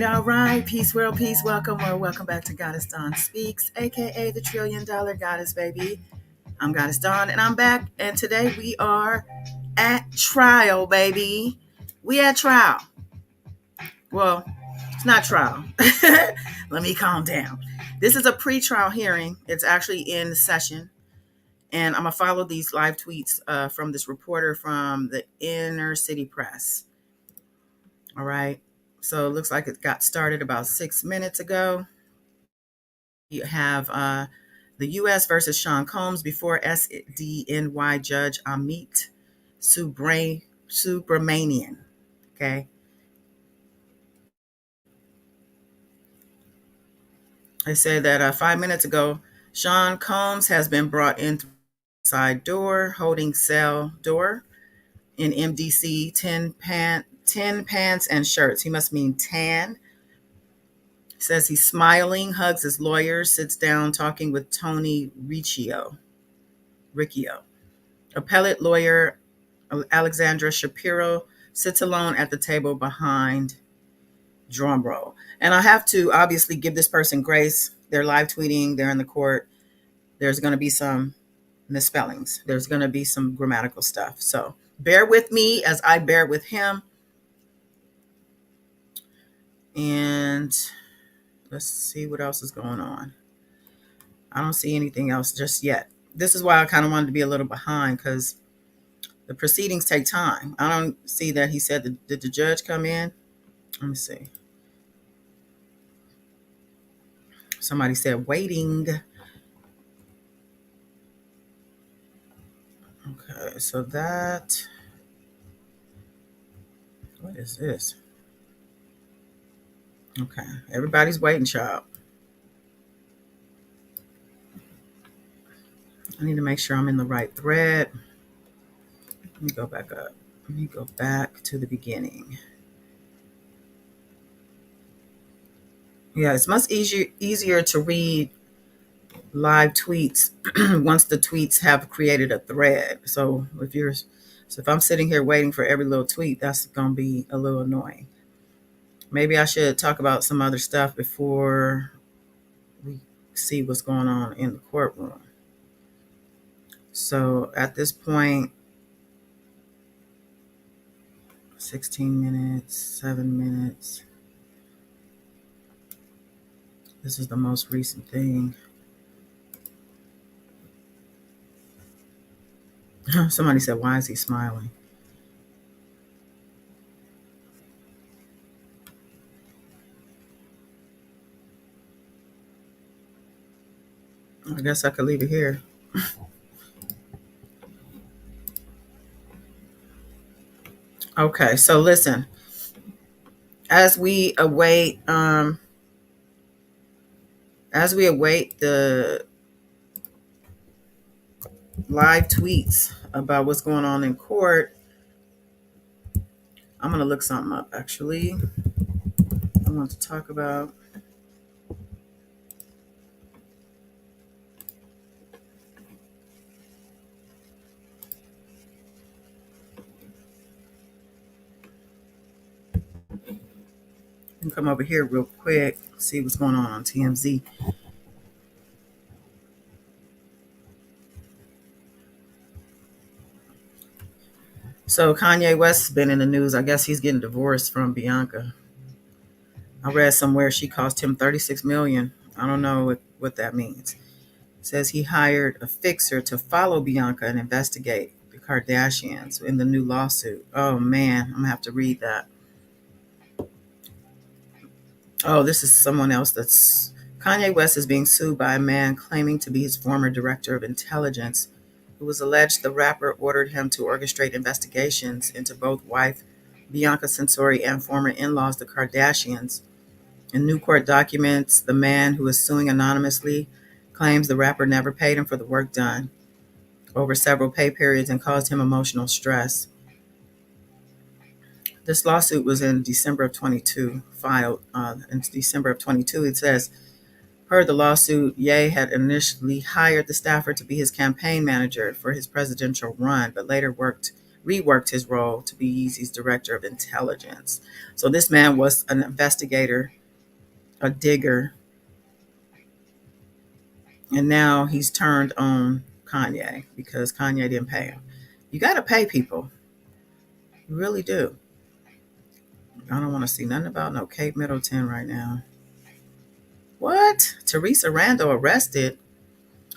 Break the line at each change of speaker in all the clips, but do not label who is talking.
All right. Peace, world, peace. Welcome or welcome back to Goddess Dawn Speaks, aka the $1 trillion Goddess, baby. I'm Goddess Dawn, and I'm back. And today we are at trial, baby. We at trial. Well, it's not trial. Let me calm down. This is a pre-trial hearing. It's actually in session. And I'm going to follow these live tweets from this reporter from the Inner City Press. All right. So it looks like it got started about 6 minutes ago. You have the U.S. versus Sean Combs before SDNY Judge Amit Subramanian. Okay. They say that 5 minutes ago, Sean Combs has been brought in through the side door, holding cell door in MDC 10 pants and shirts. He must mean tan. Says he's smiling, hugs his lawyer, sits down talking with Tony Riccio. Appellate lawyer Alexandra Shapiro sits alone at the table behind drumroll. And I have to obviously give this person grace. They're live tweeting, they're in the court. There's going to be some misspellings. There's going to be some grammatical stuff. So bear with me as I bear with him. And let's see what else is going on. I don't see anything else just yet. This is why I kind of wanted to be a little behind, because the proceedings take time. I don't see that he said, did the judge come in? Let me see. Somebody said waiting. Okay, so that, what is this? Okay, everybody's waiting, child. I need to make sure I'm in the right thread. Let me go back up. Let me go back to the beginning. Yeah, it's much easier to read live tweets once the tweets have created a thread. So if I'm sitting here waiting for every little tweet, that's gonna be a little annoying. Maybe I should talk about some other stuff before we see what's going on in the courtroom. So at this point, 16 minutes, 7 minutes. This is the most recent thing. Somebody said, why is he smiling? I guess I could leave it here. Okay, so listen. As we await the live tweets about what's going on in court, I'm going to look something up, actually. I want to talk about. I can come over here real quick, see what's going on TMZ. So Kanye West has been in the news. I guess he's getting divorced from Bianca. I read somewhere she cost him $36 million. I don't know what that means. It says he hired a fixer to follow Bianca and investigate the Kardashians in the new lawsuit. Oh man, I'm gonna have to read that. Oh, this is someone else. Kanye West is being sued by a man claiming to be his former director of intelligence It was alleged the rapper ordered him to orchestrate investigations into both wife Bianca Censori and former in-laws the Kardashians. In new court documents, the man who is suing anonymously claims the rapper never paid him for the work done over several pay periods and caused him emotional stress. This lawsuit was in December of 22, filed in December of 22. It says, per the lawsuit, Ye had initially hired the staffer to be his campaign manager for his presidential run, but later reworked his role to be Yeezy's director of intelligence. So this man was an investigator, a digger, and now he's turned on Kanye because Kanye didn't pay him. You got to pay people. You really do. I don't want to see nothing about no Kate Middleton right now. What? Teresa Randall arrested?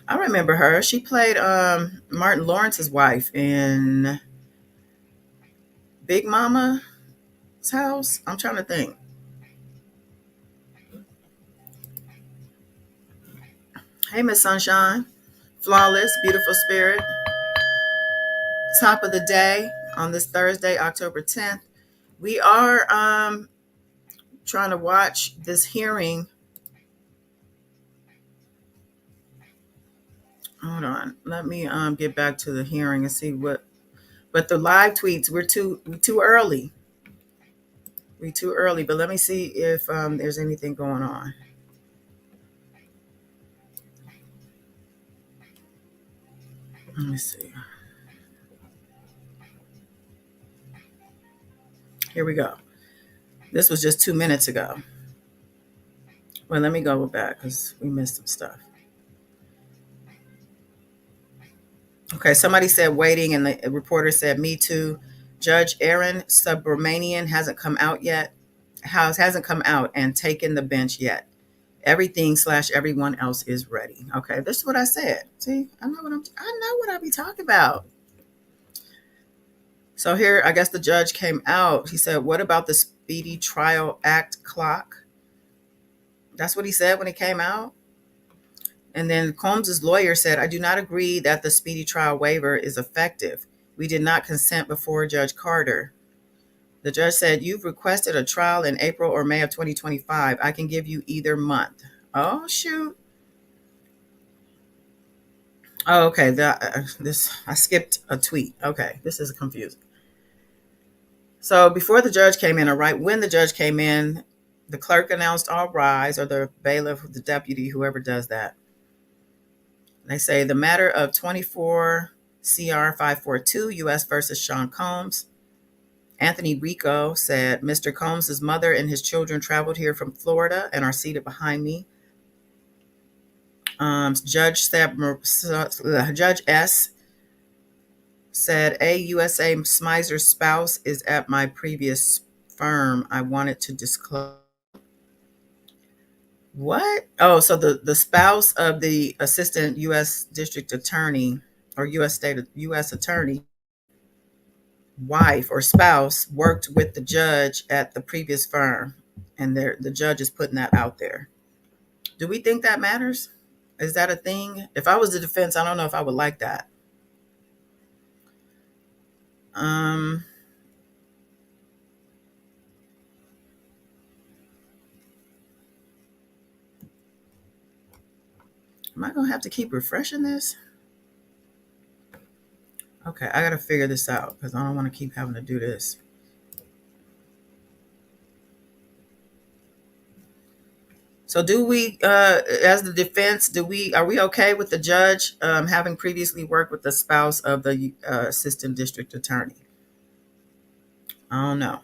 I remember her. She played Martin Lawrence's wife in Big Mama's House. I'm trying to think. Hey, Miss Sunshine. Flawless, beautiful spirit. Top of the day on this Thursday, October 10th. We are trying to watch this hearing. Hold on. Let me get back to the hearing and see what. But the live tweets, we're too early. We too early. But let me see if there's anything going on. Let me see. Here we go. This was just 2 minutes ago. Well, let me go back because we missed some stuff. Okay, somebody said waiting, and the reporter said, me too. Judge Aaron Subramanian hasn't come out yet. Hasn't come out and taken the bench yet. Everything / everyone else is ready. Okay, this is what I said. See, I know what I be talking about. So here, I guess the judge came out. He said, what about the Speedy Trial Act clock? That's what he said when he came out. And then Combs's lawyer said, I do not agree that the speedy trial waiver is effective. We did not consent before Judge Carter. The judge said, you've requested a trial in April or May of 2025. I can give you either month. Oh, shoot. Oh, okay. I skipped a tweet. Okay, this is confusing. So before the judge came in, or right when the judge came in, the clerk announced all rise, or the bailiff, the deputy, whoever does that. They say the matter of 24 CR 542 U.S. versus Sean Combs. Anthony Rico said, Mr. Combs' mother and his children traveled here from Florida and are seated behind me. Judge S said, USA Smizer's spouse is at my previous firm. I wanted to disclose. What? Oh, so the spouse of the assistant U.S. district attorney or U.S. attorney wife or spouse worked with the judge at the previous firm, and the judge is putting that out there. Do we think that matters? Is that a thing? If I was the defense, I don't know if I would like that. Am I going to have to keep refreshing this? Okay, I got to figure this out because I don't want to keep having to do this. So do we, as the defense, are we okay with the judge having previously worked with the spouse of the assistant district attorney? I don't know.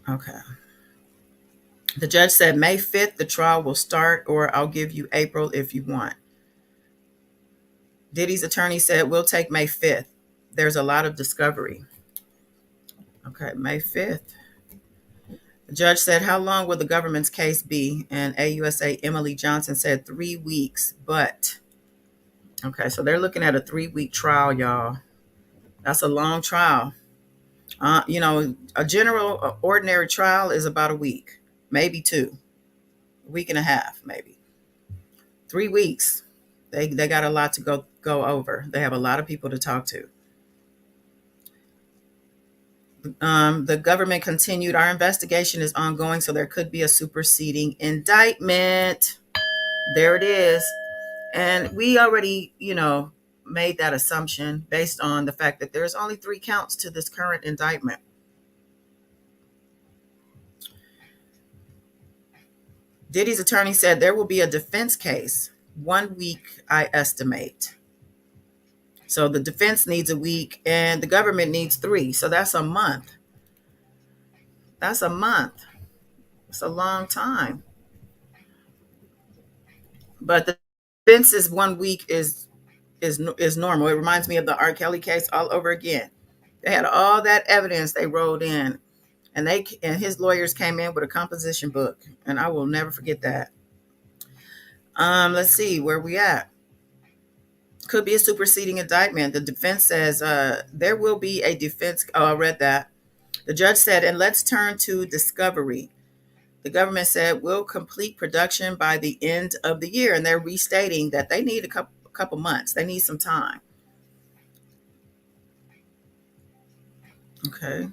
Okay. The judge said May 5th, the trial will start, or I'll give you April if you want. Diddy's attorney said, we'll take May 5th. There's a lot of discovery. Okay, May 5th. The judge said, how long will the government's case be? And AUSA Emily Johnson said 3 weeks, but. Okay, so they're looking at a 3-week trial, y'all. That's a long trial. A general ordinary trial is about a week, maybe 2. A week and a half, maybe. 3 weeks. They got a lot to go over. They have a lot of people to talk to. The government continued, our investigation is ongoing, so there could be a superseding indictment. There it is. And we already, made that assumption based on the fact that there's only 3 counts to this current indictment. Diddy's attorney said there will be a defense case 1 week, I estimate. So the defense needs a week and the government needs 3. So that's a month. That's a month. It's a long time. But the defense is 1 week is normal. It reminds me of the R. Kelly case all over again. They had all that evidence they rolled in, and his lawyers came in with a composition book, and I will never forget that. Let's see where we at. Could be a superseding indictment. The defense says there will be a defense. Oh, I read that. The judge said, and let's turn to discovery. The government said we'll complete production by the end of the year, and they're restating that they need a couple months. They need some time. Okay.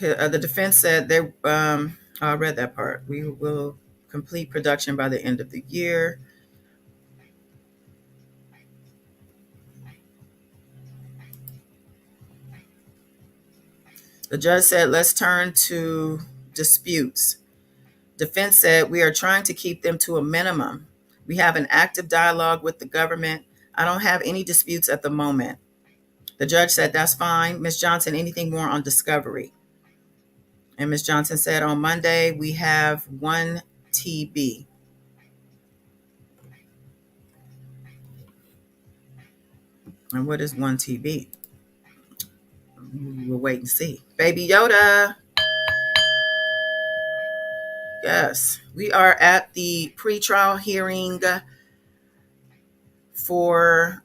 The defense said they. I read that part. We will complete production by the end of the year. The judge said, let's turn to disputes. Defense said, we are trying to keep them to a minimum. We have an active dialogue with the government. I don't have any disputes at the moment. The judge said, that's fine. Ms. Johnson, anything more on discovery? And Ms. Johnson said, on Monday, we have 1 TB. And what is 1 TB? We'll wait and see. Baby Yoda. Yes, we are at the pretrial hearing for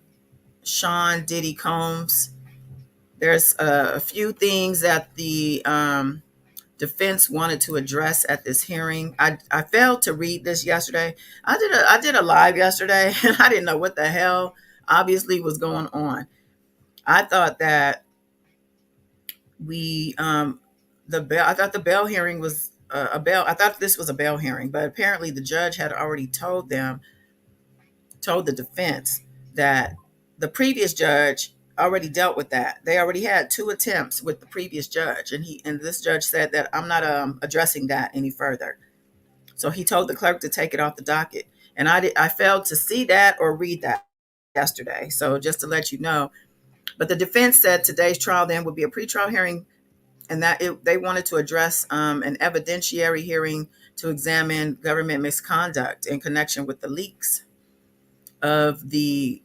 Sean Diddy Combs. There's a few things that the defense wanted to address at this hearing. I failed to read this yesterday. I did a live yesterday, and I didn't know what the hell obviously was going on. I thought that I thought the bail hearing was a bail. I thought this was a bail hearing, but apparently the judge had already told the defense that the previous judge already dealt with that. They already had 2 attempts with the previous judge, and this judge said that I'm not addressing that any further. So he told the clerk to take it off the docket, and I failed to see that or read that yesterday. So just to let you know, but the defense said today's trial then would be a pretrial hearing, and that they wanted to address an evidentiary hearing to examine government misconduct in connection with the leaks of the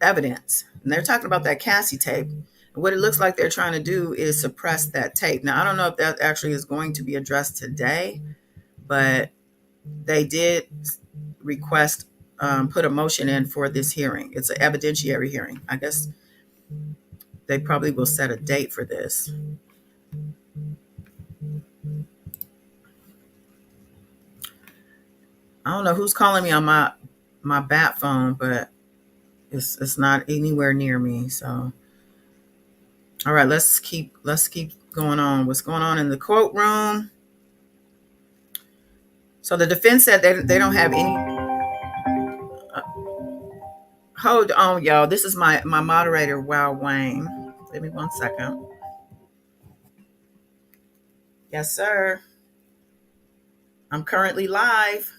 evidence. And they're talking about that Cassie tape. And what it looks like they're trying to do is suppress that tape. Now, I don't know if that actually is going to be addressed today, but they did request, put a motion in for this hearing. It's an evidentiary hearing. I guess they probably will set a date for this. I don't know who's calling me on my bat phone, but it's not anywhere near me. So, all right, let's keep going on. What's going on in the courtroom? So the defense said they don't have any. Hold on, y'all. This is my moderator, Wow Wayne. Give me 1 second. Yes, sir. I'm currently live.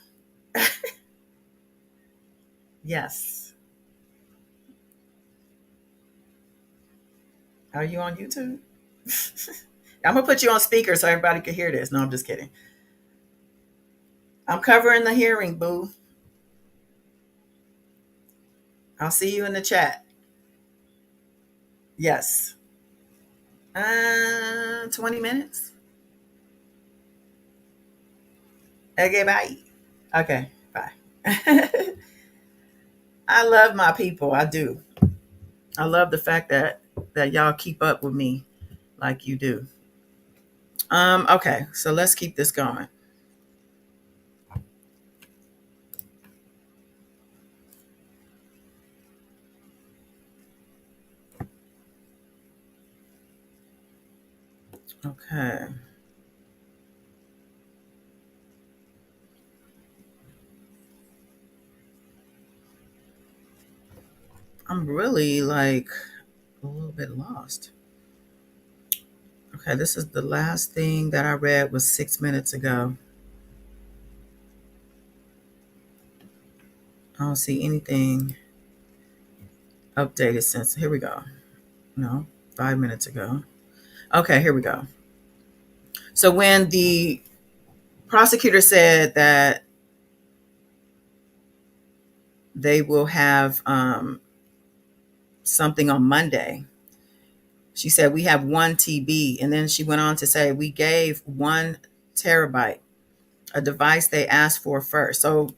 Yes. Are you on YouTube? I'm gonna put you on speaker so everybody can hear this. No, I'm just kidding. I'm covering the hearing, boo. I'll see you in the chat. Yes. 20 minutes. Okay, bye. Okay, bye. I love my people. I do. I love the fact that y'all keep up with me like you do. Okay, so let's keep this going. Okay. I'm really like a little bit lost. Okay, this is the last thing that I read was 6 minutes ago. I don't see anything updated since. Here we go. No, 5 minutes ago. Okay, here we go. So when the prosecutor said that they will have something on Monday, she said, we have 1 TB. And then she went on to say, we gave 1 TB, a device they asked for first. So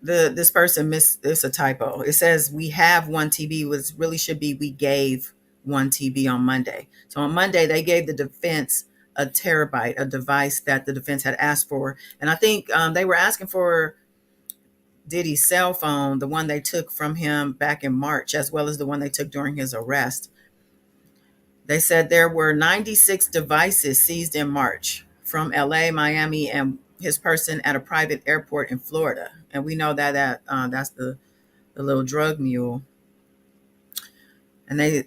this person missed, it's a typo. It says we have 1 TB, was really should be we gave 1 TB on Monday. So on Monday, they gave the defense a terabyte, a device that the defense had asked for. And I think they were asking for Diddy's cell phone, the one they took from him back in March, as well as the one they took during his arrest. They said there were 96 devices seized in March from LA, Miami, and his person at a private airport in Florida. And we know that's the little drug mule. And they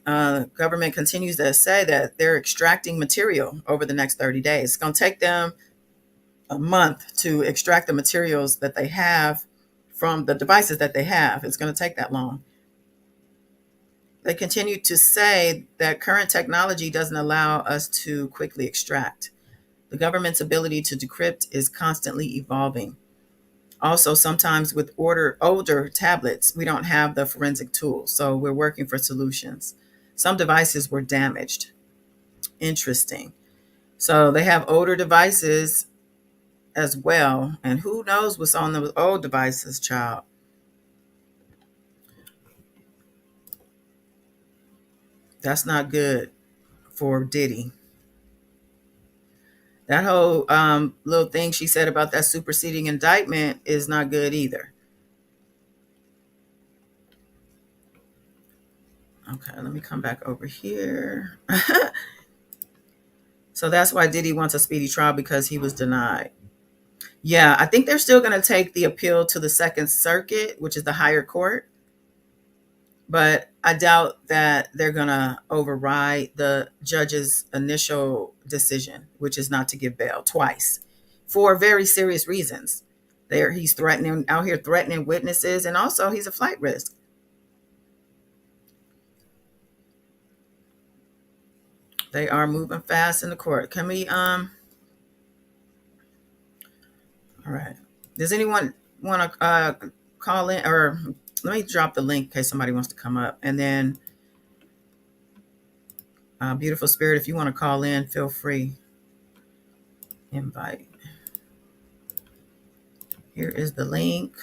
government continues to say that they're extracting material over the next 30 days. It's going to take them a month to extract the materials that they have from the devices that they have. It's going to take that long. They continue to say that current technology doesn't allow us to quickly extract. The government's ability to decrypt is constantly evolving. Also, sometimes with older tablets, we don't have the forensic tools, so we're working for solutions. Some devices were damaged. Interesting. So they have older devices as well, and who knows what's on those old devices, child. That's not good for Diddy. That whole little thing she said about that superseding indictment is not good either. Okay, let me come back over here. So that's why Diddy wants a speedy trial, because he was denied. Yeah, I think they're still going to take the appeal to the Second Circuit, which is the higher court. But I doubt that they're going to override the judge's initial decision, which is not to give bail twice for very serious reasons. He's threatening out here, threatening witnesses, and also he's a flight risk. They are moving fast in the court. Can we all right. Does anyone want to call in, or let me drop the link in case somebody wants to come up. And then Beautiful Spirit, if you want to call in, feel free. Invite. Here is the link.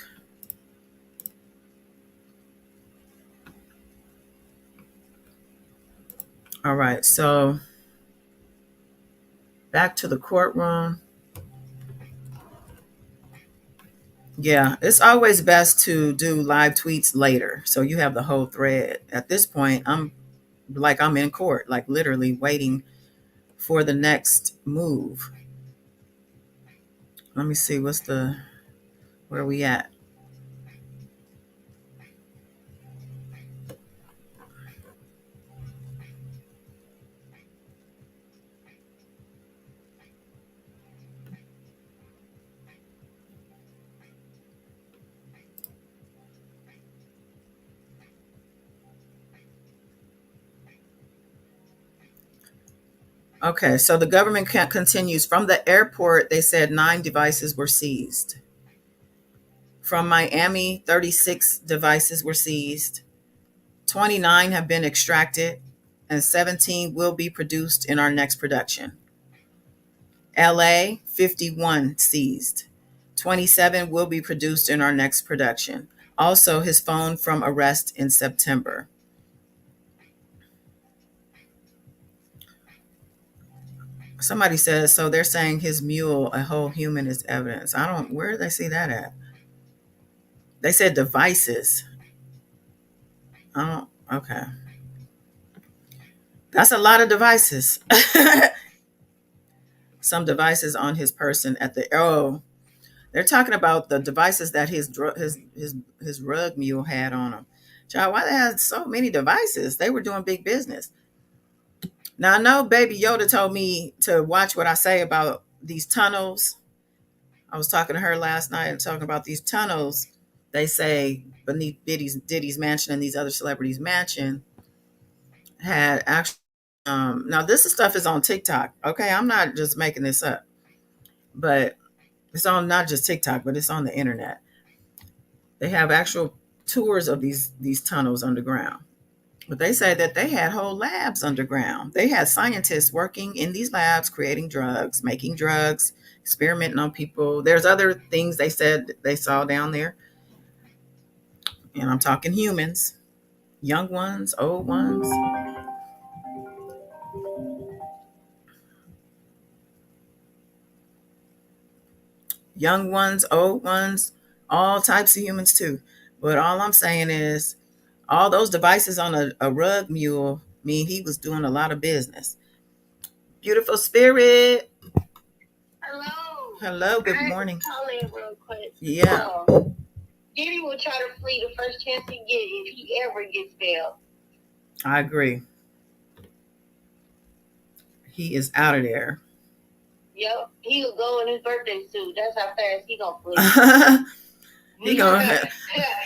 All right, so back to the courtroom. Yeah, it's always best to do live tweets later, so you have the whole thread. At this point, I'm in court, like literally waiting for the next move. Let me see, where are we at? Okay, so the government continues. From the airport, they said 9 devices were seized. From Miami, 36 devices were seized. 29 have been extracted, and 17 will be produced in our next production. LA, 51 seized. 27 will be produced in our next production. Also, his phone from arrest in September. Somebody says, so they're saying his mule, a whole human, is evidence. I don't, where did they see that at? They said devices. I don't, okay. That's a lot of devices. Some devices on his person at the, oh, they're talking about the devices that his rug mule had on him. Child, why they had so many devices? They were doing big business. Now I know Baby Yoda told me to watch what I say about these tunnels. I was talking to her last night and talking about these tunnels. They say beneath Diddy's mansion and these other celebrities' mansion had actually. Now this stuff is on TikTok. Okay, I'm not just making this up, but it's on not just TikTok, but it's on the internet. They have actual tours of these tunnels underground. But they say that they had whole labs underground. They had scientists working in these labs, creating drugs, making drugs, experimenting on people. There's other things they said they saw down there. And I'm talking humans, young ones, old ones, young ones, old ones, all types of humans too. But all I'm saying is all those devices on a rug mule mean he was doing a lot of business. Beautiful spirit.
Hello.
Hello, good morning.
Call in real quick.
Yeah.
Diddy will try to flee the first chance he gets if he ever gets bail.
I agree. He is out of there.
Yep, he'll go in his birthday suit. That's how fast he gonna flee.
He gonna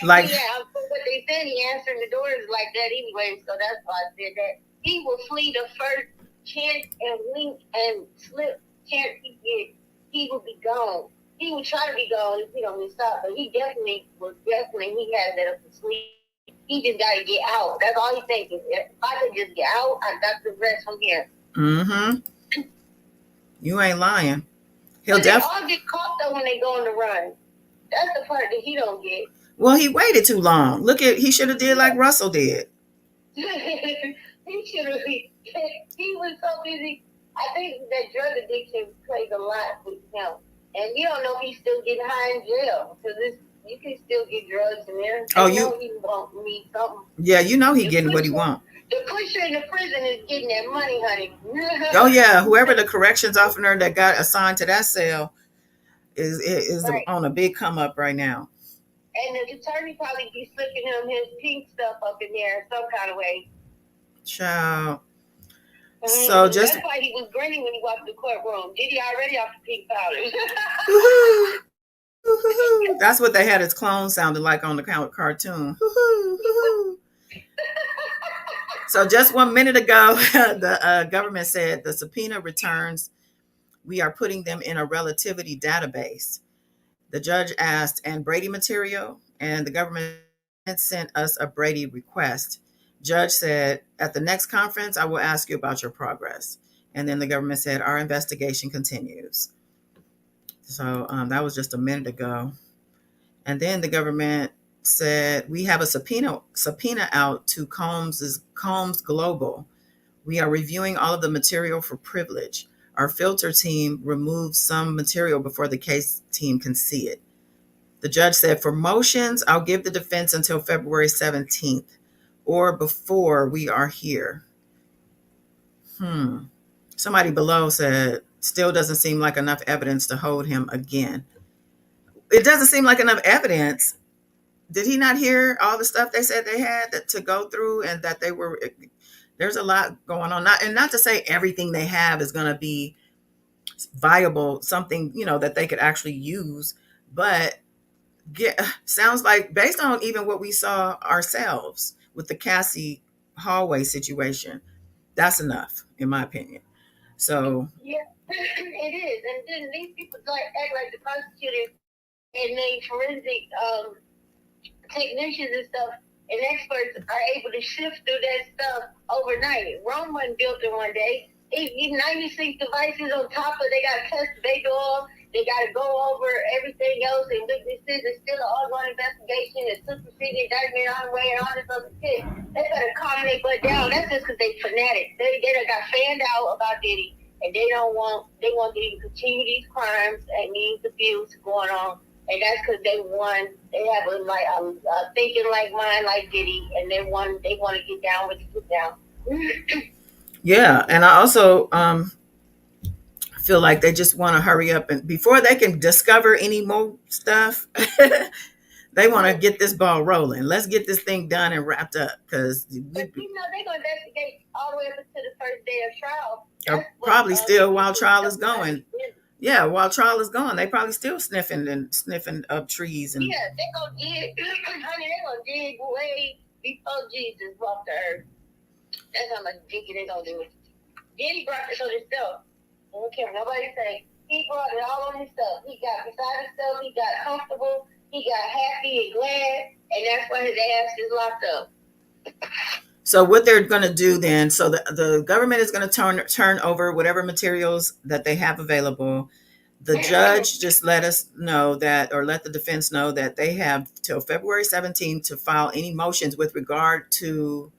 like
but they said he answering the doors like that anyway, so that's why I said that. He will flee the first chance and wink and slip chance he gets. He will be gone. He will try to be gone if he don't get stopped, but he definitely he has that up his sleeve. He just gotta get out. That's all he's thinking. If I could just get out, I got the rest from here.
Mm-hmm. You ain't lying.
He'll definitely all get caught though when they go on the run. That's the part that he don't get.
Well, he waited too long. He should have did like Russell did.
He should have. He was so busy. I think that drug addiction plays a lot with him, and you don't know if he's still getting high in jail because you can still get drugs in there. He won't need something.
Yeah, you know he getting what he want.
The pusher in the prison is getting that money, honey.
Oh yeah, whoever the corrections officer that got assigned to that cell is right. On a big come up right now.
And the attorney probably be slipping him his pink stuff up in there some kind of way.
Child. So just
that's why he was grinning when he walked the courtroom. Did he already off the pink powder?
That's what they had his clone sounded like on the cartoon. So just 1 minute ago, the government said the subpoena returns. We are putting them in a relativity database. The judge asked, and Brady material, and the government sent us a Brady request. Judge said, at the next conference, I will ask you about your progress. And then the government said, our investigation continues. So that was just a minute ago. And then the government said, we have a subpoena out to Combs Global. We are reviewing all of the material for privilege. Our filter team removed some material before the case team can see it. The judge said, for motions, I'll give the defense until February 17th or before we are here. Somebody below said, still doesn't seem like enough evidence to hold him again. It doesn't seem like enough evidence. Did he not hear all the stuff they said they had to go through and that there's a lot going on. Not to say everything they have is going to be viable, something, that they could actually use, but sounds like based on even what we saw ourselves with the Cassie hallway situation, that's enough, in my opinion. So
yeah, it is. And then these people act like the prosecutors and they forensic technicians and stuff and experts are able to shift through that stuff overnight. Rome wasn't built in one day. 96 devices on top of they got to test the big oil. They got to go over everything else and witnesses. It's still an ongoing investigation. It's superseding indictment on the way and all this other shit. They better calm their butt down. That's just because they fanatics. They got fanned out about Diddy. and they want to continue these crimes and these abuse going on, and that's because they have a thinking like mine, like Diddy, and they want to get down with the get down.
Yeah, and I also feel like they just want to hurry up and before they can discover any more stuff. They want to get this ball rolling. Let's get this thing done and wrapped up because
they're gonna investigate all the way up to the first day of trial.
Probably still while trial is going. Yeah, while trial is going, they probably still sniffing up trees and.
Yeah, they're gonna dig, honey. They're gonna dig way before Jesus walked the earth. That's how much digging they're gonna do. Then he brought this on himself. I don't care what nobody say. He brought it all on himself. He got beside himself. He got comfortable. He got happy and glad, and that's why his ass is locked up.
So what they're going to do then? So the government is going to turn over whatever materials that they have available. The judge just let us know that, or let the defense know that they have till February 17th to file any motions with regard to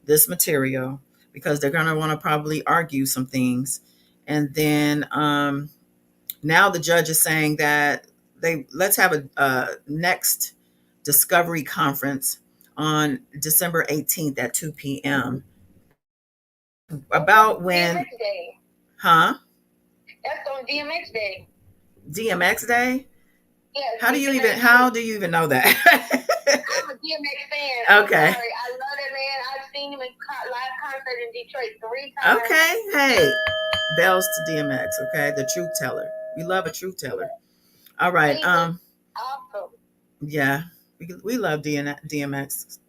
this material because they're going to want to probably argue some things. And then now the judge is saying that let's have a next discovery conference on December 18th at 2 p.m. About when?
DMX Day.
Huh?
That's on DMX Day.
DMX Day?
Yeah.
How do you even know that?
I'm a DMX fan.
Okay.
I'm sorry. I love that man. I've seen him in live concert in Detroit 3 times.
Okay. Hey, bells to DMX. Okay, the truth teller. We love a truth teller. All right.
Awesome.
Yeah, we love DMX.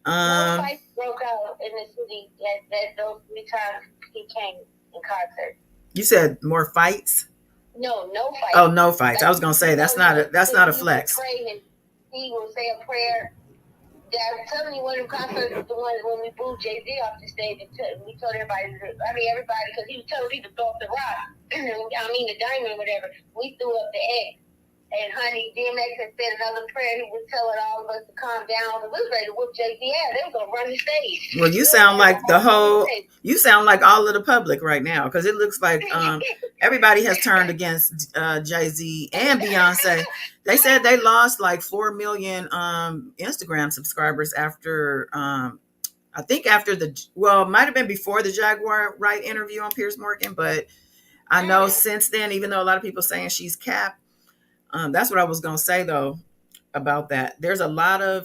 No fights broke out in the city that those 3 times he came in concert.
You said more fights?
No fights.
Oh, no fights. Like, I was gonna say that's not a flex.
He will say a prayer. I'm telling you, one of the concerts was the one when we booed Jay-Z off the stage. We told everybody, because he was telling people to throw up the rock. The diamond, whatever. We threw up the egg. And honey, DMX had said another prayer. He was telling all of us to calm down. We was ready to whoop Jay-Z ass. They were gonna run the stage.
Well, you sound like you sound like all of the public right now, because it looks like everybody has turned against Jay-Z and Beyonce. They said they lost like 4 million Instagram subscribers after I think after it might have been before the Jaguar Wright interview on Piers Morgan, but I know since then, even though a lot of people saying she's capped. That's what I was going to say, though, about that. There's a lot of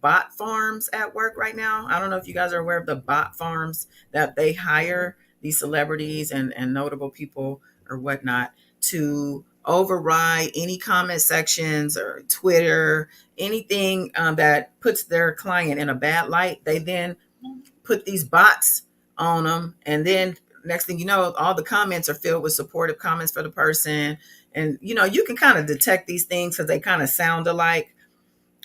bot farms at work right now. I don't know if you guys are aware of the bot farms that they hire these celebrities and notable people or whatnot to override any comment sections or Twitter, anything that puts their client in a bad light. They then put these bots on them, and then next thing you know, all the comments are filled with supportive comments for the person. And, you can kind of detect these things because they kind of sound alike.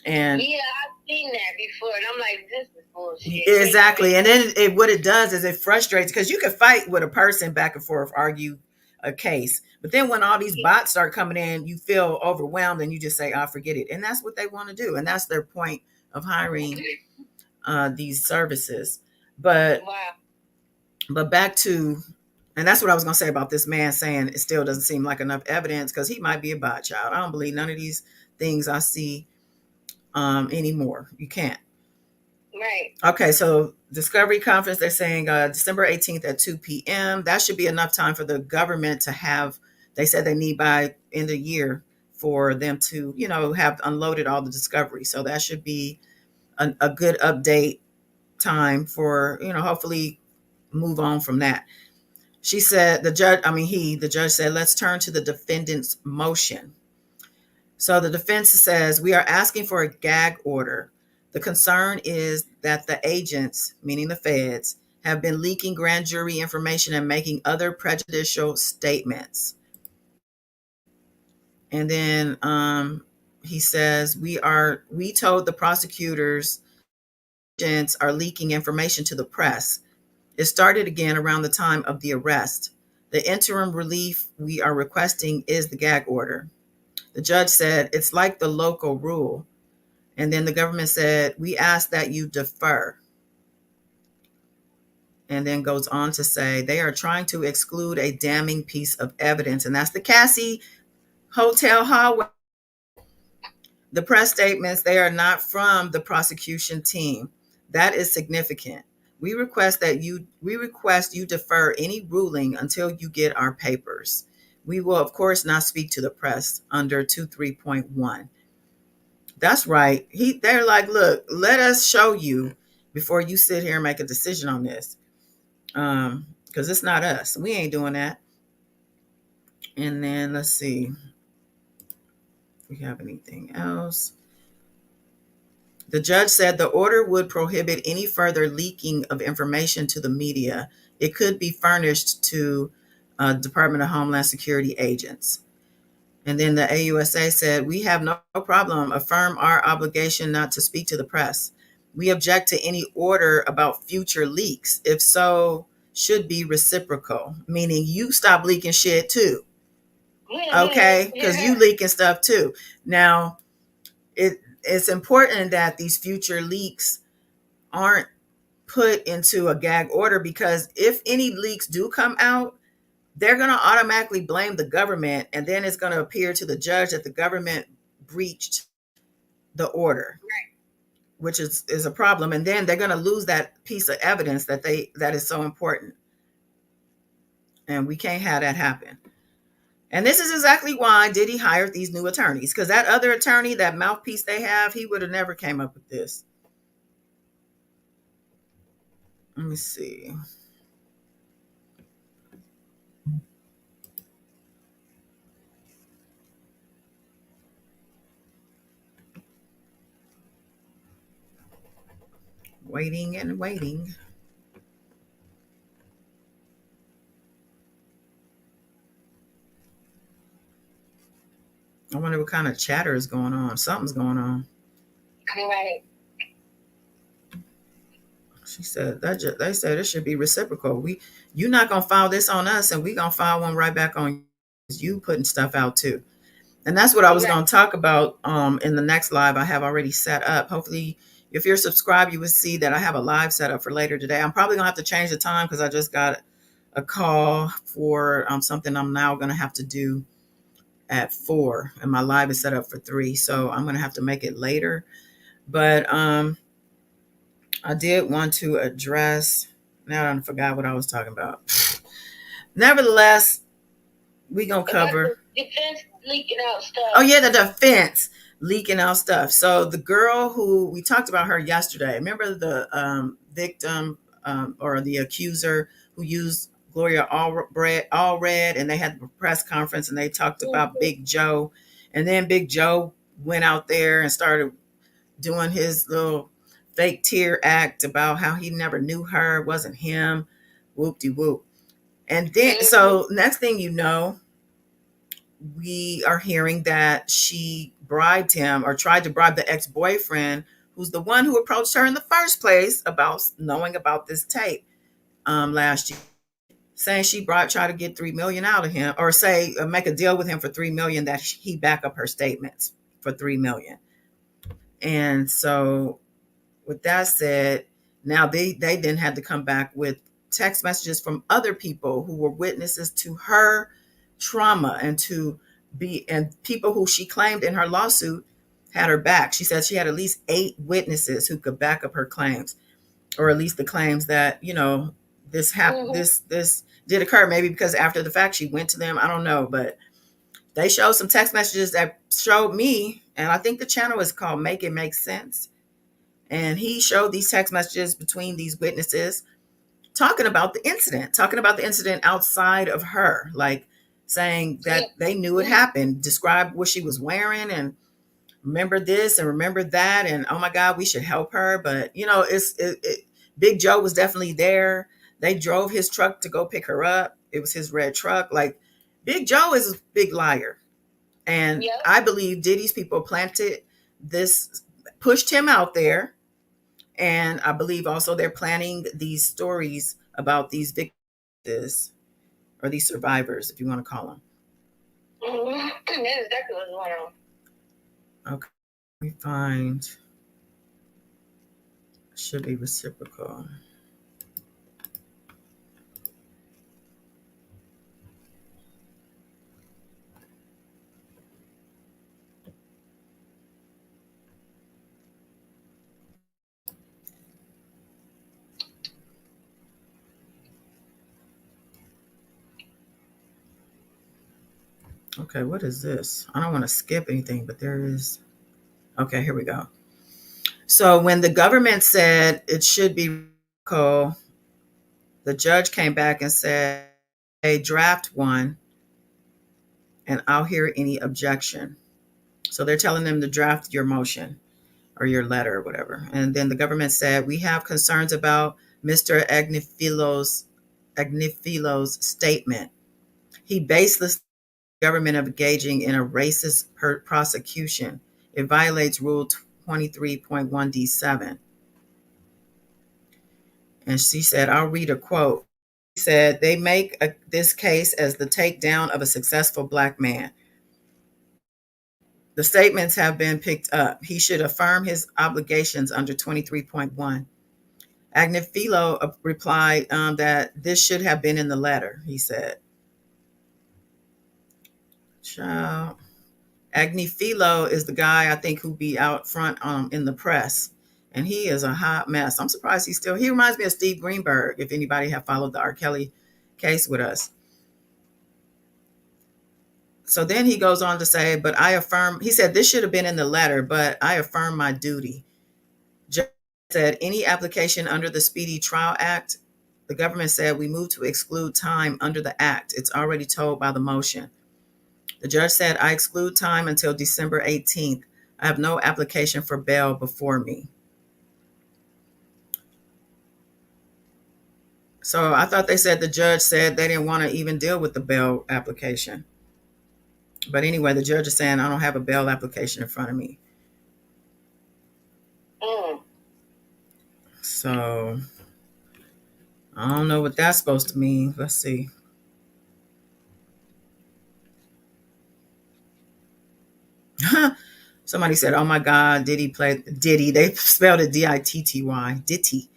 And
yeah, I've seen that before. And I'm like, this is bullshit.
Exactly. And then what it does is it frustrates because you can fight with a person back and forth, argue a case. But then when all these bots start coming in, you feel overwhelmed and you just say, forget it. And that's what they want to do. And that's their point of hiring these services. But back to, and that's what I was going to say about this man saying it still doesn't seem like enough evidence because he might be a bot child. I don't believe none of these things I see anymore. You can't.
Right.
Okay, so Discovery Conference, they're saying December 18th at 2 p.m. That should be enough time for the government to have, they said they need by end of year for them to, have unloaded all the discovery. So that should be a good update time for, hopefully move on from that. She said, the judge said, let's turn to the defendant's motion. So the defense says, we are asking for a gag order. The concern is that the agents, meaning the feds, have been leaking grand jury information and making other prejudicial statements. And then he says, we told the prosecutors agents are leaking information to the press. It started again around the time of the arrest. The interim relief we are requesting is the gag order. The judge said, it's like the local rule. And then the government said, we ask that you defer. and then goes on to say they are trying to exclude a damning piece of evidence, and that's the Cassie Hotel hallway. The press statements, they are not from the prosecution team. That is significant. We request you defer any ruling until you get our papers. We will, of course, not speak to the press under 23.1. That's right. They're like, look, let us show you before you sit here and make a decision on this. Because it's not us. We ain't doing that. And then let's see if we have anything else. The judge said the order would prohibit any further leaking of information to the media. It could be furnished to Department of Homeland Security agents. And then the AUSA said, we have no problem. Affirm our obligation not to speak to the press. We object to any order about future leaks. If so, should be reciprocal, meaning you stop leaking shit too. Okay? Because you leaking stuff too. Now, it's important that these future leaks aren't put into a gag order, because if any leaks do come out, they're going to automatically blame the government, and then it's going to appear to the judge that the government breached the order, right, which is a problem, and then they're going to lose that piece of evidence that is so important, and we can't have that happen. And this is exactly why Diddy hired these new attorneys, because that other attorney, that mouthpiece they have, he would have never came up with this. Let me see. Waiting and waiting. I wonder what kind of chatter is going on. Something's going on.
Right.
She said they said it should be reciprocal. You're not gonna file this on us, and we gonna file one right back on you putting stuff out too. And that's what I was gonna talk about in the next live I have already set up. Hopefully, if you're subscribed, you will see that I have a live set up for later today. I'm probably gonna have to change the time because I just got a call for something I'm now gonna have to do at 4, and my live is set up for 3, so I'm gonna have to make it later. But I did want to address, now I forgot what I was talking about. Nevertheless, we gonna cover
the defense leaking out stuff.
Oh yeah, the defense leaking out stuff. So the girl who we talked about her yesterday, remember the victim or the accuser who used Gloria Allred, and they had the press conference and they talked about Big Joe, and then Big Joe went out there and started doing his little fake tear act about how he never knew her, it wasn't him, whoop-de-whoop. And then, so next thing you know, we are hearing that she bribed him or tried to bribe the ex-boyfriend, who's the one who approached her in the first place about knowing about this tape last year, saying she tried to get $3 million out of him, or say make a deal with him for $3 million, that he back up her statements for $3 million. And so with that said, now they then had to come back with text messages from other people who were witnesses to her trauma, and people who she claimed in her lawsuit had her back. She said she had at least 8 witnesses who could back up her claims, or at least the claims that, this happened, this did occur. Maybe because after the fact she went to them, I don't know, but they showed some text messages that showed me, and I think the channel is called Make It Make Sense. And he showed these text messages between these witnesses talking about the incident outside of her, like saying that they knew it happened, described what she was wearing, and remember this and remember that, and oh my God, we should help her. But Big Joe was definitely there. They drove his truck to go pick her up. It was his red truck. Like, Big Joe is a big liar. And I believe Diddy's people planted this, pushed him out there. And I believe also they're planning these stories about these victims, or these survivors, if you want to call them.
That's exactly what's going on.
Okay, we find should be reciprocal. Okay, what is this? I don't want to skip anything, but there is. Okay, here we go. So when the government said it should be radical, the judge came back and said, "Hey, draft one, and I'll hear any objection." So they're telling them to draft your motion or your letter or whatever. And then the government said, "We have concerns about Mr. Agnifilo's statement. He baseless government of engaging in a racist prosecution. It violates Rule 23.1D7." And she said, I'll read a quote. She said, "They make this case as the takedown of a successful black man. The statements have been picked up. He should affirm his obligations under 23.1. Agnifilo replied that this should have been in the letter, he said. Child. Agnifilo is the guy I think who be out front in the press, and he is a hot mess. I'm surprised he reminds me of Steve Greenberg, if anybody have followed the R. Kelly case with us. So then he goes on to say, but I affirm, he said, this should have been in the letter, but I affirm my duty. Judge said, any application under the Speedy Trial Act, the government said, we move to exclude time under the act. It's already told by the motion. The judge said, I exclude time until December 18th. I have no application for bail before me. So I thought they said the judge said they didn't want to even deal with the bail application. But anyway, the judge is saying, I don't have a bail application in front of me. So I don't know what that's supposed to mean. Let's see. Somebody said, oh my God, Diddy played Diddy. They spelled it Ditty. Ditty.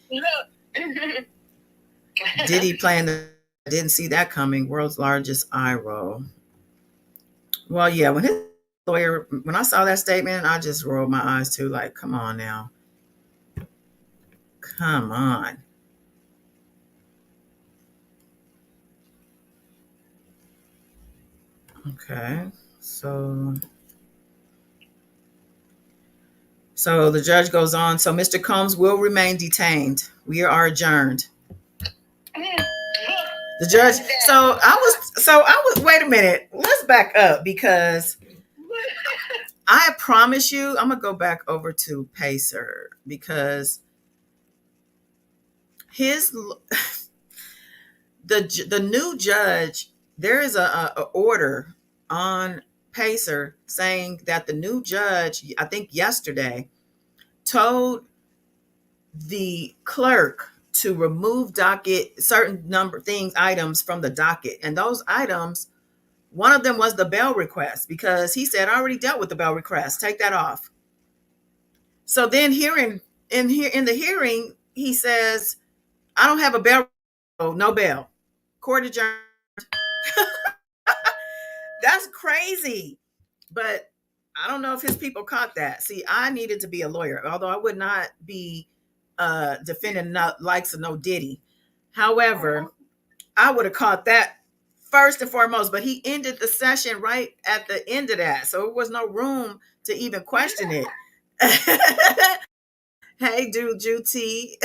Diddy playing the, I didn't see that coming. World's largest eye roll. Well, yeah, when his lawyer, when I saw that statement, I just rolled my eyes too, like, come on now. Come on. Okay. So the judge goes on. So Mr. Combs will remain detained. We are adjourned. The judge. So I was. Wait a minute. Let's back up because I promise you, I'm gonna go back over to Pacer because his the new judge. There is a order on Pacer saying that the new judge, I think yesterday, told the clerk to remove docket certain items from the docket, and those items, one of them was the bail request, because he said, I already dealt with the bail request, take that off. So then in the hearing, he says, I don't have a bail, no bail, court adjourned. That's crazy. But I don't know if his people caught that. See, I needed to be a lawyer, although I would not be defending likes of no Diddy. However, I would have caught that first and foremost. But he ended the session right at the end of that, so it was no room to even question it. Hey, dude, Juti,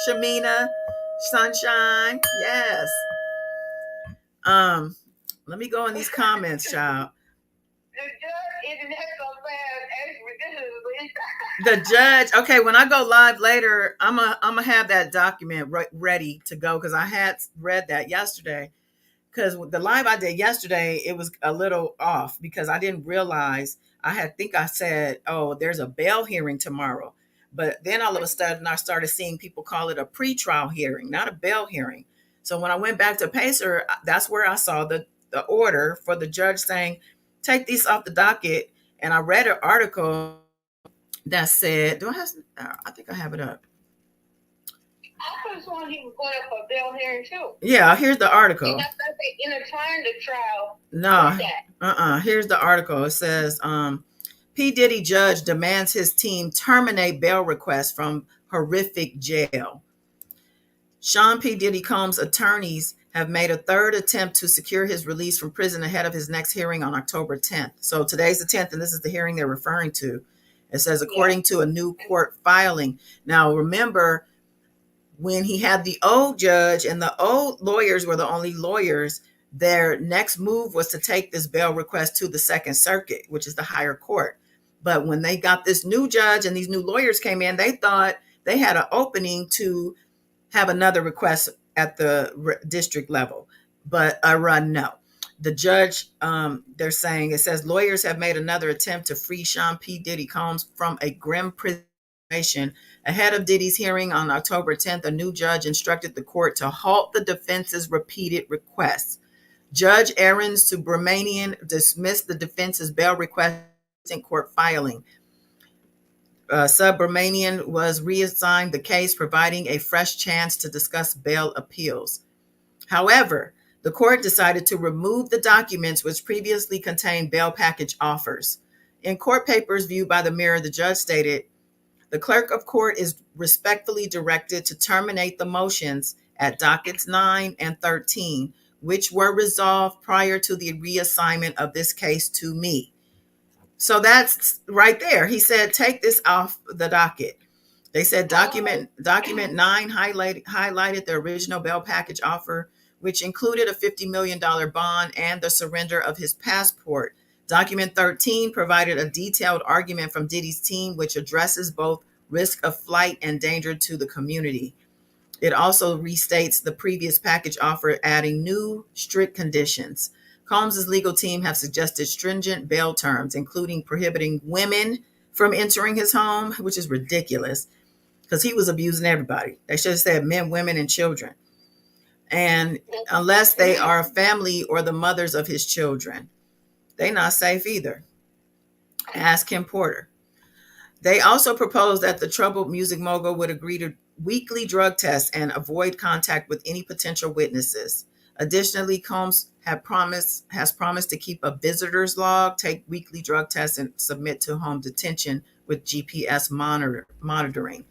Shamina, Sunshine, yes. Let me go in these comments, child. The judge, okay, when I go live later, I'm gonna have that document ready to go, because I had read that yesterday. Because the live I did yesterday, it was a little off because I didn't realize, I said, oh, there's a bail hearing tomorrow. But then all of a sudden I started seeing people call it a pretrial hearing, not a bail hearing. So when I went back to Pacer, that's where I saw the order for the judge saying, take these off the docket. And I read an article that said, do I have, I think I have it up.
I just wanted he was going up for bail hearing too.
Yeah, here's the article.
And I thought they intertwined the trial.
No, here's the article. It says, P. Diddy judge demands his team terminate bail request from horrific jail. Sean P. Diddy Combs' attorneys have made a third attempt to secure his release from prison ahead of his next hearing on October 10th. So today's the 10th, and this is the hearing they're referring to. It says, according to a new court filing. Now, remember, when he had the old judge and the old lawyers were the only lawyers, their next move was to take this bail request to the Second Circuit, which is the higher court. But when they got this new judge and these new lawyers came in, they thought they had an opening to have another request at the district level. But no. The judge, they're saying, it says lawyers have made another attempt to free Sean P. Diddy Combs from a grim prison. Ahead of Diddy's hearing on October 10th, a new judge instructed the court to halt the defense's repeated requests. Judge Aaron Subramanian dismissed the defense's bail request in court filing. Subramanian was reassigned the case, providing a fresh chance to discuss bail appeals. However, the court decided to remove the documents which previously contained bail package offers. In court papers viewed by the Mirror, the judge stated, the clerk of court is respectfully directed to terminate the motions at dockets 9 and 13, which were resolved prior to the reassignment of this case to me. So that's right there. He said, take this off the docket. They said document 9 highlighted the original bail package offer, which included a $50 million bond and the surrender of his passport. Document 13 provided a detailed argument from Diddy's team, which addresses both risk of flight and danger to the community. It also restates the previous package offer, adding new strict conditions. Combs' legal team have suggested stringent bail terms, including prohibiting women from entering his home, which is ridiculous because he was abusing everybody. They should have said men, women, and children. And unless they are a family or the mothers of his children, they're not safe either. Ask Kim Porter. They also proposed that the troubled music mogul would agree to weekly drug tests and avoid contact with any potential witnesses. Additionally, Combs has promised to keep a visitor's log, take weekly drug tests, and submit to home detention with GPS monitoring.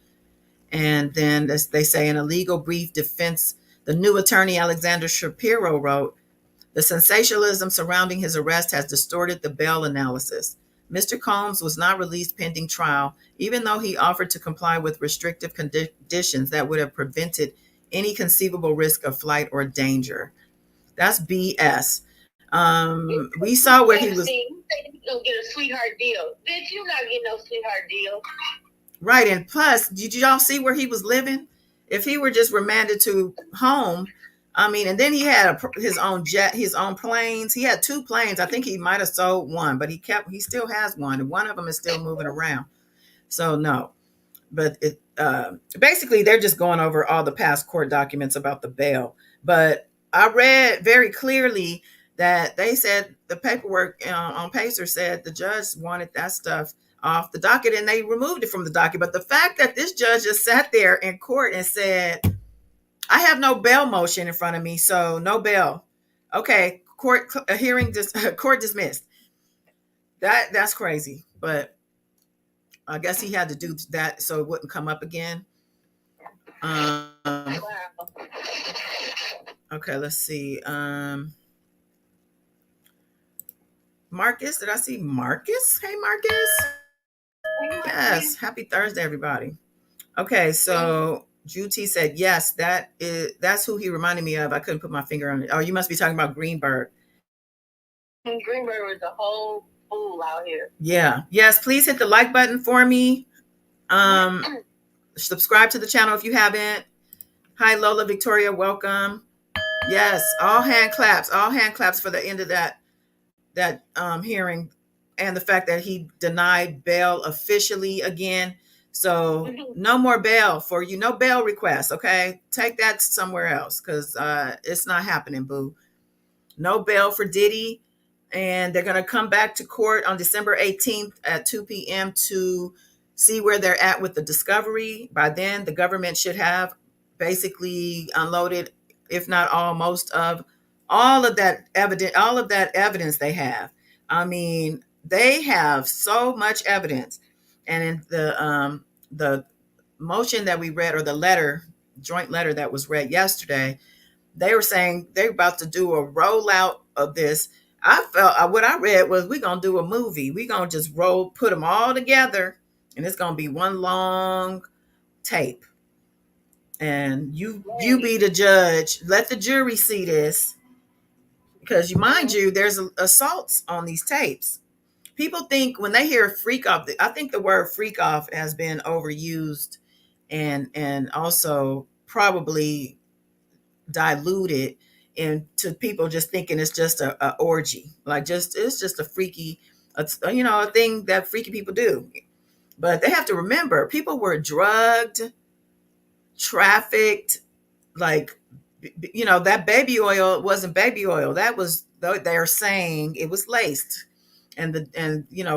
And then, as they say in a legal brief defense, the new attorney Alexander Shapiro wrote, the sensationalism surrounding his arrest has distorted the bail analysis. Mr. Combs was not released pending trial, even though he offered to comply with restrictive conditions that would have prevented any conceivable risk of flight or danger. That's BS. We saw where he was.
He's gonna get a sweetheart deal. Bitch, you not getting no sweetheart deal.
Right, and plus, did y'all see where he was living? If he were just remanded to home, I mean, and then he had his own jet, his own planes. He had 2 planes. I think he might have sold one, but he still has one, and one of them is still moving around. So no, but basically they're just going over all the past court documents about the bail. But I read very clearly that they said the paperwork on Pacer said the judge wanted that stuff off the docket, and they removed it from the docket. But the fact that this judge just sat there in court and said, I have no bail motion in front of me, so no bail. Okay, court dismissed. That's crazy, but I guess he had to do that so it wouldn't come up again. Okay, let's see. Marcus, did I see Marcus? Hey, Marcus. Yes, happy Thursday, everybody. Okay, so Juti said, yes, that's who he reminded me of. I couldn't put my finger on it. Oh, you must be talking about Greenberg.
Greenberg was a whole fool out here.
Yeah. Yes, please hit the like button for me. Subscribe to the channel if you haven't. Hi, Lola Victoria, welcome. Yes, all hand claps for the end of that hearing, and the fact that he denied bail officially again. So no more bail for you. No bail requests. Okay. Take that somewhere else because it's not happening, boo. No bail for Diddy. And they're going to come back to court on December 18th at 2 p.m. to see where they're at with the discovery. By then, the government should have basically unloaded, if not all, most of all of that evidence they have. I mean, they have so much evidence. And in the motion that we read, or the letter, joint letter that was read yesterday, they were saying they're about to do a rollout of this. I felt what I read was we're gonna do a movie. We're gonna just put them all together, and it's gonna be one long tape. And you
Right.
be the judge. Let the jury see this, because you mind
Mhm.
you, there's assaults on these tapes. People think when they hear freak off, I think the word freak off has been overused, and also probably diluted into people just thinking it's just a orgy, like just it's just a freaky, a thing that freaky people do. But they have to remember, people were drugged, trafficked, like, that baby oil wasn't baby oil. That was, they're saying it was laced, and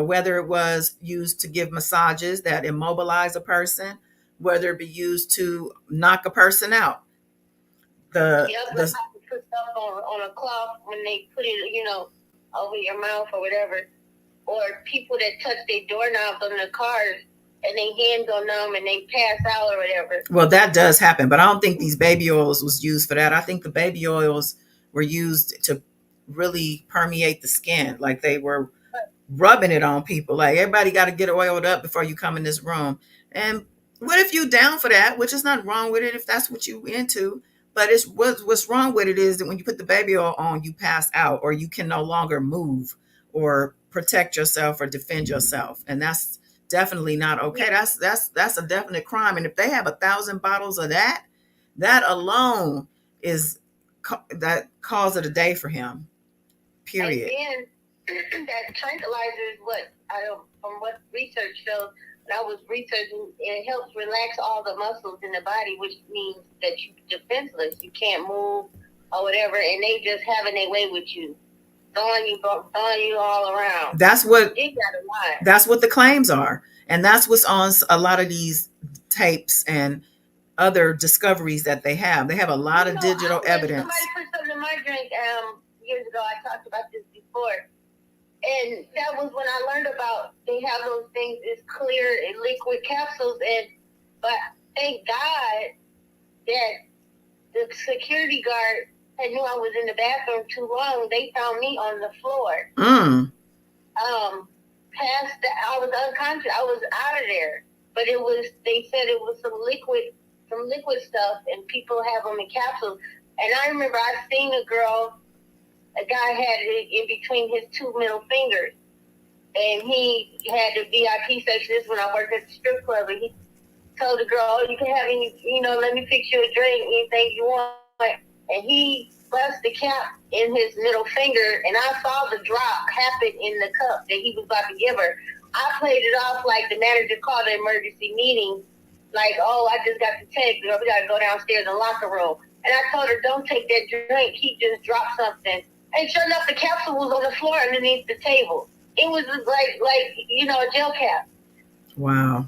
whether it was used to give massages that immobilize a person, whether it be used to knock a person out. the
Yep, like
the
how to put stuff on a cloth when they put it, over your mouth or whatever. Or people that touch their doorknobs on their cars and they hands on them and they pass out or whatever.
well, that does happen, but I don't think these baby oils was used for that. I think the baby oils were used to really permeate the skin, like they were rubbing it on people. Like, everybody got to get oiled up before you come in this room. And what if you down for that? Which is not wrong with it if that's what you into. But what's wrong with it is that when you put the baby oil on, you pass out, or you can no longer move or protect yourself or defend yourself, and that's definitely not okay.
Yeah.
That's a definite crime. And if they have 1,000 bottles of that, that alone is that cause of the day for him.
And
Period.
then that tranquilizer is what I don't, from what research shows. When I was researching, it helps relax all the muscles in the body, which means that you're defenseless. You can't move or whatever, and they just having their way with you, throwing you all around.
That's what
You got a lot.
That's what the claims are. And that's what's on a lot of these tapes and other discoveries that they have. They have a lot of digital
Somebody
evidence.
put something in my drink years ago. I talked about this before. And that was when I learned about they have those things, it's clear and liquid capsules. But thank God that the security guard had knew I was in the bathroom too long. They found me on the floor.
Mm.
I was unconscious. I was out of there. But they said it was some liquid stuff, and people have them in capsules. And I remember I seen a guy had it in between his two middle fingers, and he had the VIP section. This is when I worked at the strip club, and he told the girl, "Oh, you can have any, let me fix you a drink, anything you want." And he bust the cap in his middle finger, and I saw the drop happen in the cup that he was about to give her. I played it off like the manager called an emergency meeting, like, "Oh, I just got the text, we got to go downstairs in the locker room." And I told her, "Don't take that drink. He just dropped something." And sure enough, the capsule was on the floor underneath the table. It was like a gel cap.
Wow.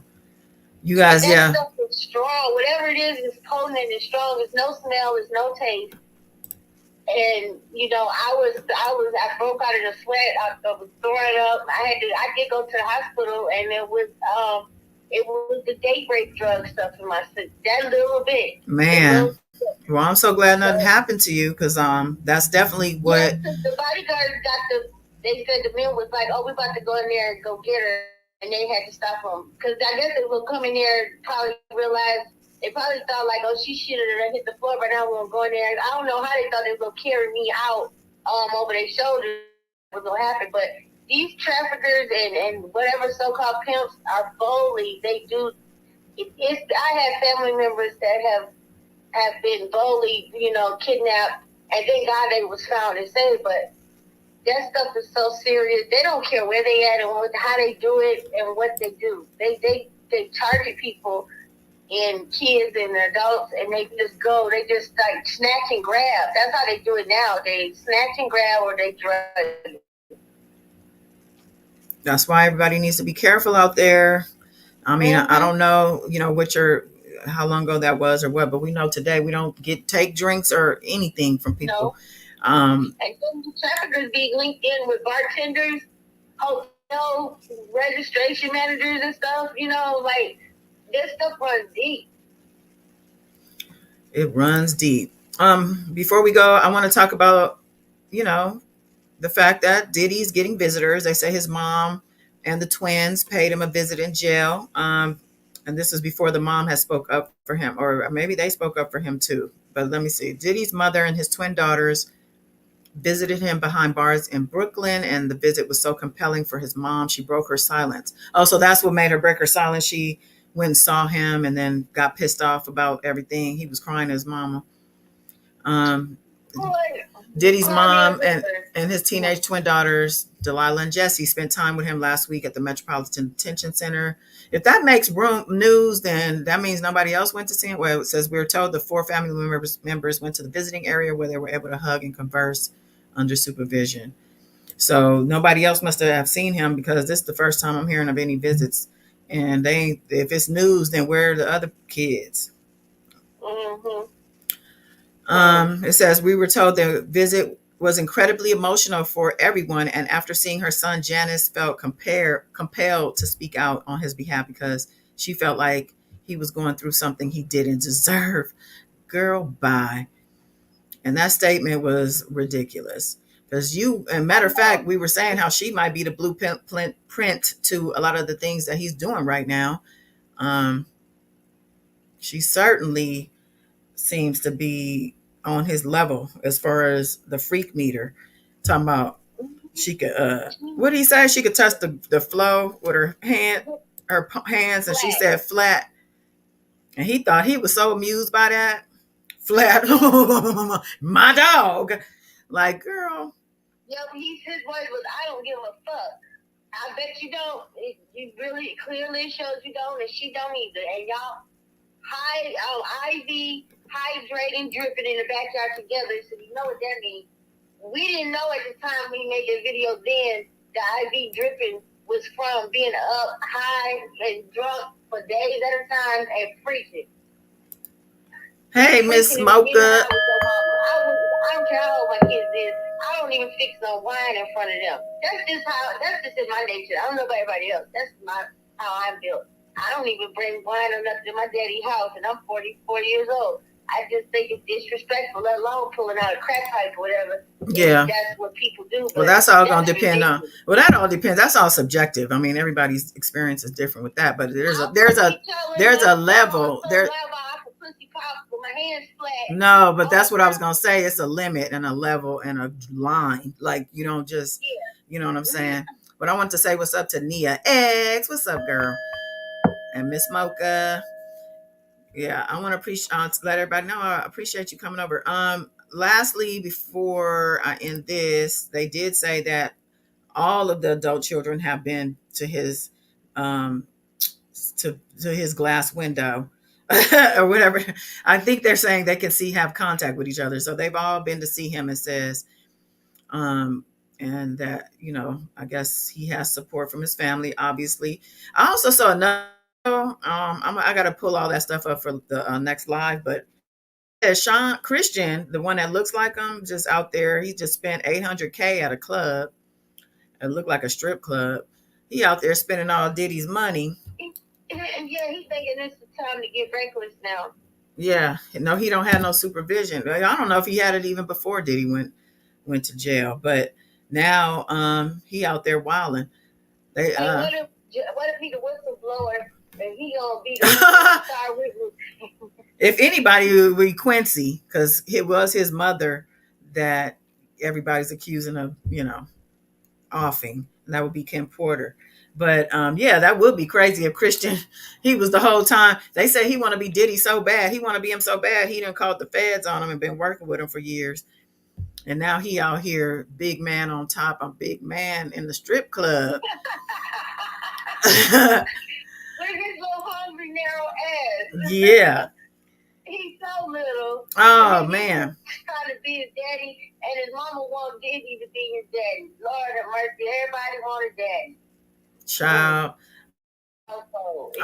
You guys,
That
yeah.
stuff is strong. Whatever it is potent and it's strong. There's no smell. There's no taste. And I broke out in a sweat. I was throwing up. I did go to the hospital, and it was the daybreak drug stuff in my system. That little bit.
Man. Well, I'm so glad nothing happened to you, because that's definitely
Yeah,
what.
because the bodyguards they said the men was like, "Oh, we about to go in there and go get her," and they had to stop them because I guess they will come in there, probably realize, they probably thought like, "Oh, she should have hit the floor, but now we're gonna go in there." I don't know how they thought they were gonna carry me out over their shoulders. Was gonna happen, but these traffickers and whatever so-called pimps are boldly. They do. I have family members that have been boldly, kidnapped, and thank God they was found and saved. But that stuff is so serious. They don't care where they at and how they do it and what they do. They target people and kids and adults, and they just go. They just like snatch and grab. That's how they do it now. They snatch and grab, or they drug.
That's why everybody needs to be careful out there. I mean, I
Mm-hmm.
don't know, how long ago that was or what, but we know today we don't take drinks or anything from people.
No.
Um,
And then the traffickers be linked in with bartenders, hotel registration managers and stuff. Like this stuff runs deep.
it runs deep. Before we go, I want to talk about, you know, the fact that Diddy's getting visitors. They say his mom and the twins paid him a visit in jail. And this was before the mom had spoke up for him, or maybe they spoke up for him too. But let me see. Diddy's mother and his twin daughters visited him behind bars in Brooklyn, and the visit was so compelling for his mom, she broke her silence. Oh, so that's what made her break her silence. She went and saw him and then got pissed off about everything. He was crying to his mama. Um, Diddy's mom and his teenage twin daughters, Delilah and Jesse, spent time with him last week at the Metropolitan Detention Center. If that makes room news, then that means nobody else went to see him. Well, it says we were told the four family members went to the visiting area where they were able to hug and converse under supervision. So nobody else must have seen him, because this is the first time I'm hearing of any visits. And they, if it's news, then where are the other kids?
Mm-hmm.
It says we were told the visit was incredibly emotional for everyone, and after seeing her son, Janice felt compelled to speak out on his behalf because she felt like he was going through something he didn't deserve. Girl, bye. And that statement was ridiculous. Because and matter of fact, we were saying how she might be the blueprint to a lot of the things that he's doing right now. She certainly seems to be on his level as far as the freak meter. Talking about she could, what did he say? She could touch the flow with her hands, and she said flat. And he thought he was so amused by that. Flat, my dog. Like, girl.
Yep, his word was, I don't give a fuck. I bet you don't. You really clearly shows you don't, and she don't either. And y'all IV hydrating, dripping in the backyard together. So you know what that means. We didn't know at the time we made the video then the IV dripping was from being up high and drunk for days at a time and freaking.
Hey, Miss Mocha.
I don't care how old my kids is. I don't even fix no wine in front of them. That's just in my nature. I don't know about everybody else. That's how I'm built. I don't even bring wine or nothing to my daddy's house, and I'm 44 years old. I just think it's disrespectful, let alone pulling out a crack pipe or whatever.
Yeah.
That's what people do.
Well, that's all going to depend on. Well, that all depends. That's all subjective. I mean, everybody's experience is different with that. But there's a level. There. No, but that's what I was going to say. It's a limit and a level and a line. Like, you don't just, you know what I'm saying? But I want to say what's up to Nia X. What's up, girl? And Miss Mocha. Yeah, I want to let everybody know I appreciate you coming over. Lastly, before I end this, they did say that all of the adult children have been to his to his glass window or whatever. I think they're saying they can have contact with each other. So they've all been to see him, it says. And that, I guess he has support from his family, obviously. I also saw another, I got to pull all that stuff up for the next live, but Sean Christian, the one that looks like him, just out there, he just spent $800K at a club. It looked like a strip club. He out there spending all Diddy's money.
Yeah, he's thinking this is time to get reckless now.
Yeah, no, he don't have no supervision. I don't know if he had it even before Diddy went to jail, but now he out there wilding.
What if he the whistleblower and he gonna be the star witness?
If anybody, it would be Quincy, because it was his mother that everybody's accusing of, offing. And that would be Kim Porter. But yeah, that would be crazy if Christian, he was the whole time. They say he want to be Diddy so bad. He want to be him so bad. He done called the feds on him and been working with him for years. And now he out here, big man on top, a big man in the strip club.
Look at his little hungry, narrow ass.
Yeah.
He's so little.
Oh, man.
Trying to be his daddy, and his mama wanted Diddy to be his daddy. Lord have mercy. Everybody wanted daddy.
Child.
Household.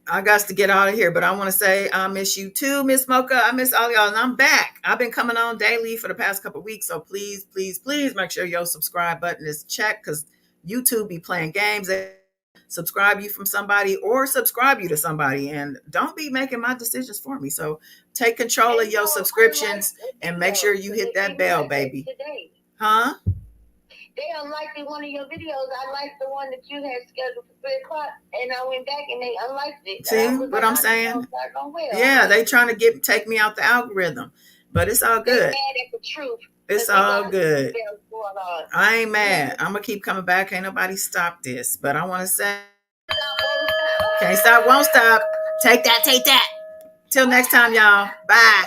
I got to get out of here, but I want to say I miss you too, Miss Mocha. I miss all y'all, and I'm back. I've been coming on daily for the past couple of weeks, so please, please, please make sure your subscribe button is checked, because YouTube be playing games subscribe you from somebody or subscribe you to somebody, and don't be making my decisions for me. So take control of your subscriptions and make sure you hit that bell, baby. Huh?
They unliked one of your videos. I liked the one that you had scheduled for 3 o'clock, and I went back and they unliked it.
See what I'm saying? Yeah, they trying to take me out the algorithm, but it's all good.
They're mad at the truth.
It's all good. I ain't mad. I'm gonna keep coming back. Ain't nobody stop this, but I want to say, can't stop, won't stop. Take that. Till next time, y'all. Bye.